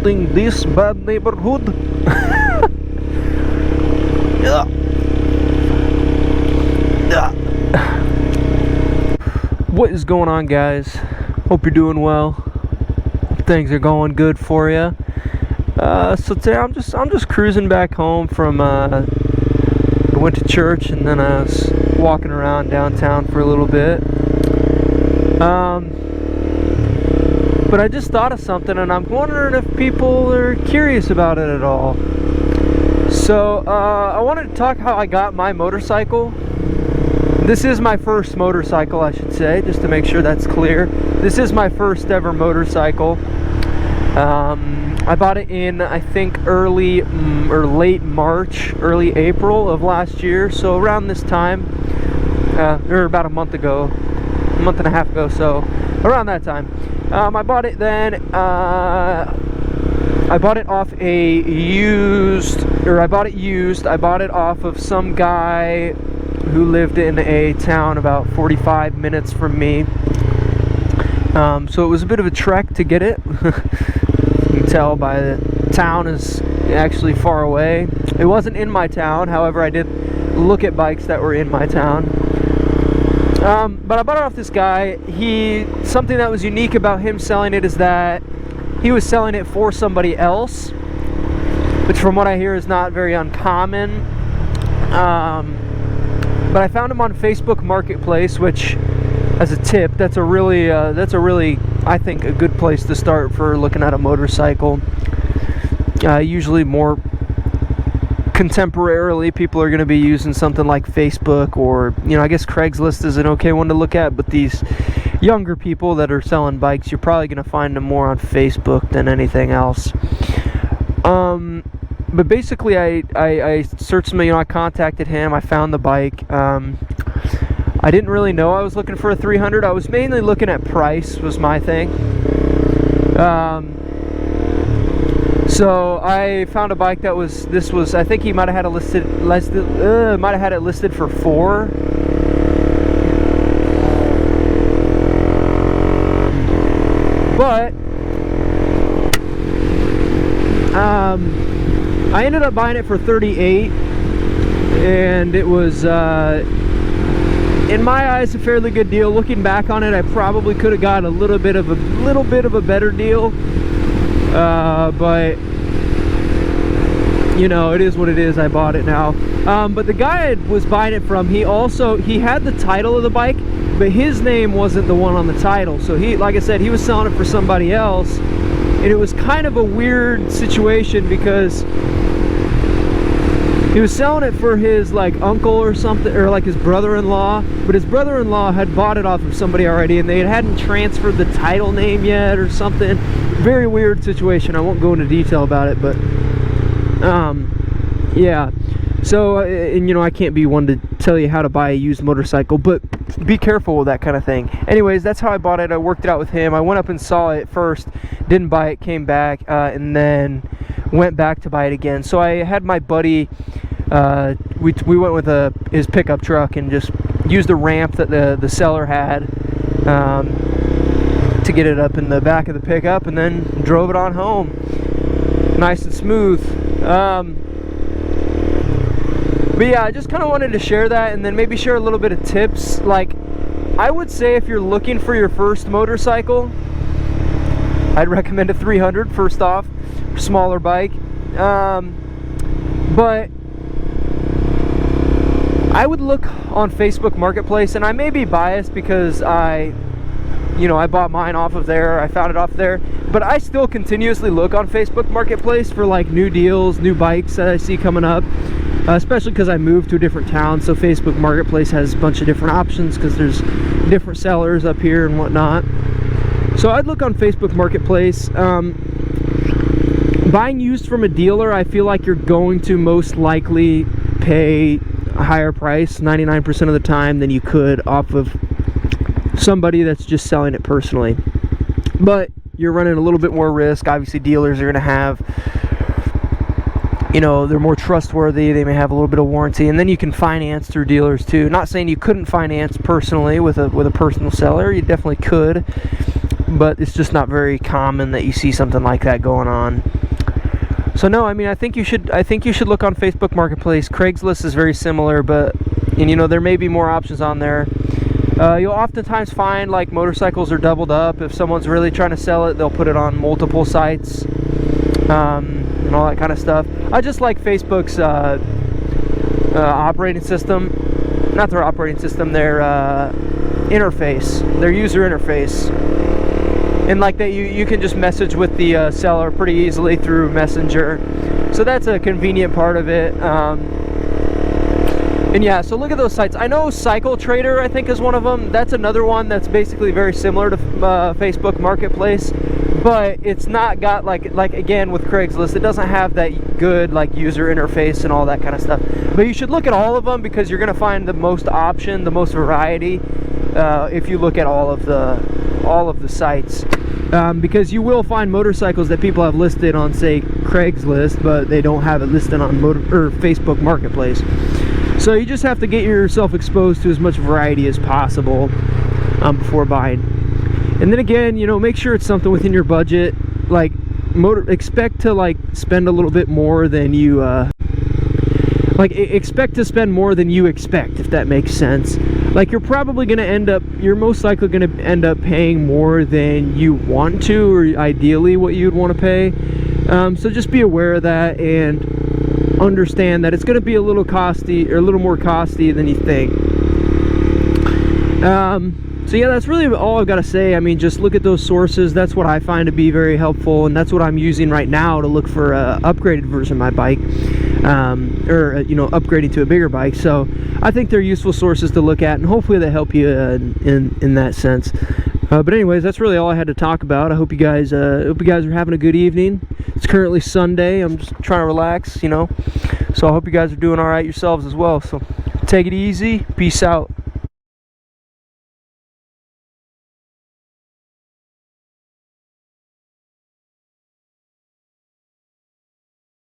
visiting this bad neighborhood. Yeah. Yeah. What is going on, guys? Hope you're doing well. Things are going good for you. So today I'm just cruising back home from I went to church, and then I was walking around downtown for a little bit. But I just thought of something, and I'm wondering if people are curious about it at all. So I wanted to talk how I got my motorcycle. This is my first motorcycle, I should say, just to make sure that's clear. This is my first ever motorcycle. I bought it in, I think, early or late March, early April of last year. So around this time, or about a month ago, a month and a half ago, so around that time. I bought it then. I bought it off a used, or I bought it used. I bought it off of some guy who lived in a town about 45 minutes from me. So it was a bit of a trek to get it. You can tell by the town is actually far away. It wasn't in my town, however I did look at bikes that were in my town. But I bought it off this guy. Something that was unique about him selling it is that he was selling it for somebody else, which from what I hear is not very uncommon. But I found him on Facebook Marketplace, which, as a tip, that's a really, I think, a good place to start for looking at a motorcycle. Usually more contemporarily, people are going to be using something like Facebook, or, I guess Craigslist is an okay one to look at, but these younger people that are selling bikes, you're probably going to find them more on Facebook than anything else. But basically, I searched him, I contacted him, I found the bike. I didn't really know I was looking for a 300. I was mainly looking at price, was my thing. So I found a bike that was, I think he might have had it listed for $4. But I ended up buying it for $38, and it was in my eyes a fairly good deal. Looking back on it, I probably could have got a little bit of a better deal. But it is what it is. I bought it now. But the guy I was buying it from, he had the title of the bike, but his name wasn't the one on the title. So like I said, he was selling it for somebody else, and it was kind of a weird situation because he was selling it for his uncle or something, or his brother-in-law, but his brother-in-law had bought it off of somebody already, and they hadn't transferred the title name yet or something. Very weird situation. I won't go into detail about it, but yeah. So I can't be one to tell you how to buy a used motorcycle, but be careful with that kind of thing. Anyways, that's how I bought it. I worked it out with him. I went up and saw it first, didn't buy it, came back, and then went back to buy it again. So I had my buddy, we went with his pickup truck and just used a ramp that the seller had to get it up in the back of the pickup, and then drove it on home nice and smooth. But yeah, I just kind of wanted to share that, and then maybe share a little bit of tips. I would say if you're looking for your first motorcycle, I'd recommend a 300 first off, smaller bike. But I would look on Facebook Marketplace, and I may be biased because I bought mine off of there, I found it off there, but I still continuously look on Facebook Marketplace for new deals, new bikes that I see coming up, especially because I moved to a different town. So Facebook Marketplace has a bunch of different options because there's different sellers up here and whatnot. So I'd look on Facebook Marketplace. Buying used from a dealer, I feel like you're going to most likely pay a higher price 99% of the time than you could off of somebody that's just selling it personally. But you're running a little bit more risk. Obviously, dealers are going to have, they're more trustworthy. They may have a little bit of warranty, and then you can finance through dealers too. Not saying you couldn't finance personally with a personal seller. You definitely could. but it's just not very common that you see something like that going on. So no, I mean, I think you should look on Facebook Marketplace. Craigslist is very similar, but you know, there may be more options on there. You'll oftentimes find like motorcycles are doubled up. If someone's really trying to sell it, they'll put it on multiple sites, and all that kind of stuff. I just like Facebook's operating system, not their operating system, their interface, their user interface. And like that, you can just message with the seller pretty easily through Messenger. So that's a convenient part of it. And yeah, so look at those sites. I know Cycle Trader, I think, is one of them. That's another one that's basically very similar to Facebook Marketplace, but it's not got like again with Craigslist, it doesn't have that good like user interface and all that kind of stuff. But you should look at all of them, because you're gonna find the most option, the most variety, if you look at all of the sites. Because you will find motorcycles that people have listed on, say, Craigslist, but they don't have it listed on Facebook Marketplace. So you just have to get yourself exposed to as much variety as possible before buying. And then again, you know, make sure it's something within your budget. Like, expect to like spend a little bit more than you expect to spend more than you expect, if that makes sense. Like, you're most likely going to end up paying more than you want to, or ideally what you'd want to pay. So just be aware of that and understand that it's going to be a little costly, or a little more costly than you think. So yeah, that's really all I've got to say. I mean, just look at those sources. That's what I find to be very helpful, and that's what I'm using right now to look for a upgraded version of my bike, or you know, upgrading to a bigger bike. So I think they're useful sources to look at, and hopefully they help you in that sense. But anyways, that's really all I had to talk about. I hope you guys are having a good evening. It's currently Sunday. I'm just trying to relax, you know. So I hope you guys are doing all right yourselves as well. So take it easy. Peace out.